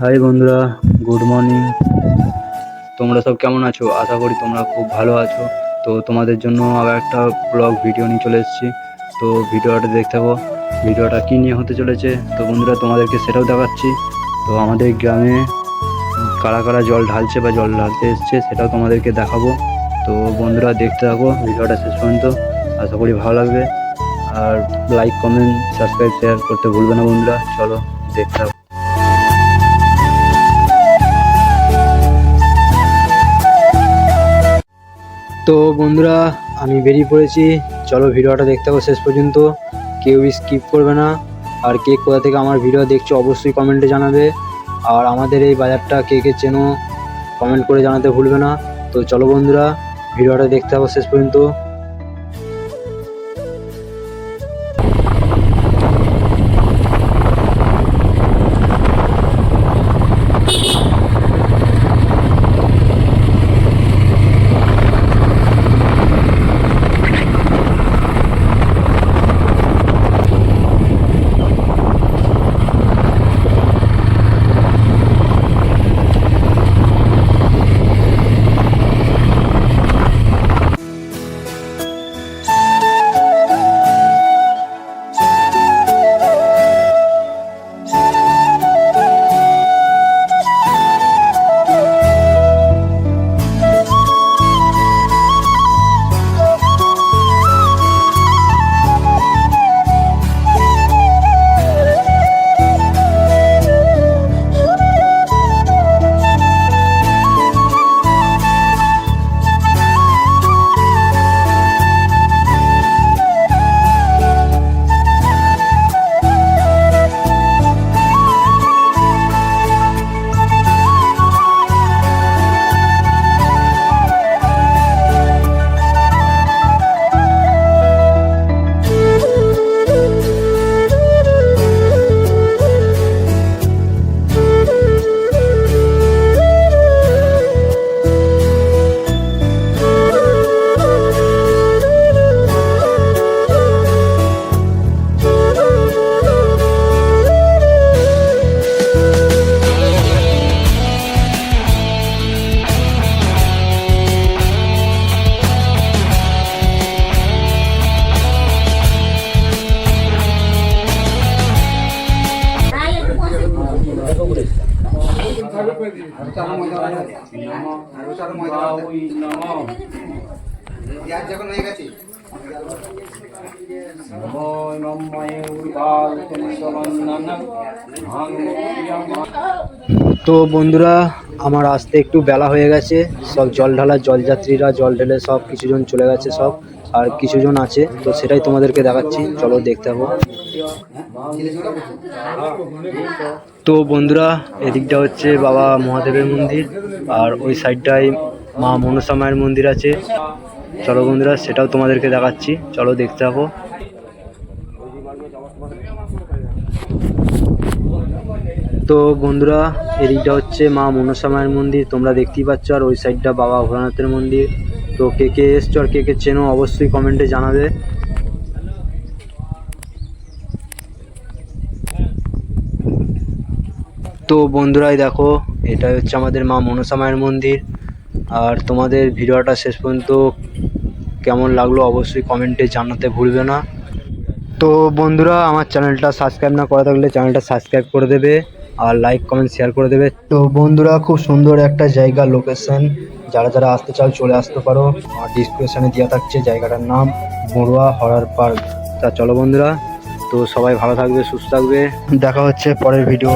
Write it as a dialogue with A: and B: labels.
A: High বন্ধুরা, good morning. তোমরা সব কেমন আছো? আশা করি তোমরা খুব ভালো আছো। তো তোমাদের জন্য আবার একটা ব্লগ ভিডিও নিয়ে চলে এসেছি। তো ভিডিওটা দেখতে থাকো। ভিডিওটা কী নিয়ে হতে চলেছে তো বন্ধুরা তোমাদেরকে সেটাও দেখাচ্ছি। তো আমাদের গ্রামে কারা কারা জল ঢালছে বা জল ঢালতে এসছে সেটাও তোমাদেরকে দেখাবো। তো বন্ধুরা দেখতে থাকো ভিডিওটা শেষ পর্যন্ত, আশা করি ভালো লাগবে। আর লাইক, কমেন্ট, সাবস্ক্রাইব, শেয়ার করতে ভুলবে না বন্ধুরা। চলো দেখতে থাকো। তো বন্ধুরা আমি বেরিয়ে পড়েছি, চলো ভিডিওটা দেখতে হবে শেষ পর্যন্ত, কেউ স্কিপ করবে না। আর কে কোথা থেকে আমার ভিডিও দেখছো অবশ্যই কমেন্টে জানাবে। আর আমাদের এই বাজারটা কে কে চেনো কমেন্ট করে জানাতে ভুলবে না। তো চলো বন্ধুরা ভিডিওটা দেখতে হবে শেষ পর্যন্ত। তো বন্ধুরা আমার আসতে একটু বেলা হয়ে গেছে, সব জল ঢালার জলযাত্রীরা জল ঢেলে সব কিছুজন চলে গেছে সব, আর কিছুজন আছে তো সেটাই তোমাদেরকে দেখাচ্ছি, চলো দেখতে হবে। তো বন্ধুরা এদিকটা হচ্ছে বাবা মহাদেবের মন্দির, আর ওই সাইডটায় মা মনসা মায়ের মন্দির আছে। চলো বন্ধুরা সেটাও তোমাদেরকে দেখাচ্ছি, চলো দেখতে থাকো। তো বন্ধুরা এদিকটা হচ্ছে মা মনসা মায়ের মন্দির, তোমরা দেখতেই পাচ্ছ, আর ওই সাইডটা বাবা ভোলানাথের মন্দির। তো কে কে এসছো আর কে কে চেনো অবশ্যই কমেন্টে জানাবে। তো বন্ধুরাই দেখো এটাই হচ্ছে আমাদের মা মনসা মায়ের মন্দির। আর তোমাদের ভিডিওটা শেষ পর্যন্ত কেমন লাগলো অবশ্যই কমেন্টে জানাতে ভুলবে না। তো বন্ধুরা আমার চ্যানেলটা সাবস্ক্রাইব না করা থাকলে চ্যানেলটা সাবস্ক্রাইব করে দেবে, আর লাইক, কমেন্ট, শেয়ার করে দেবে। তো বন্ধুরা খুব সুন্দর একটা জায়গা, লোকেশন, যারা যারা আসতে চাও চলে আসতে পারো। আর ডিসক্রিপশনে দেওয়া থাকছে জায়গাটার নাম বড়ুয়া হরার পার্ক। তা চলো বন্ধুরা, তো সবাই ভালো থাকবে, সুস্থ থাকবে, দেখা হচ্ছে পরের ভিডিও।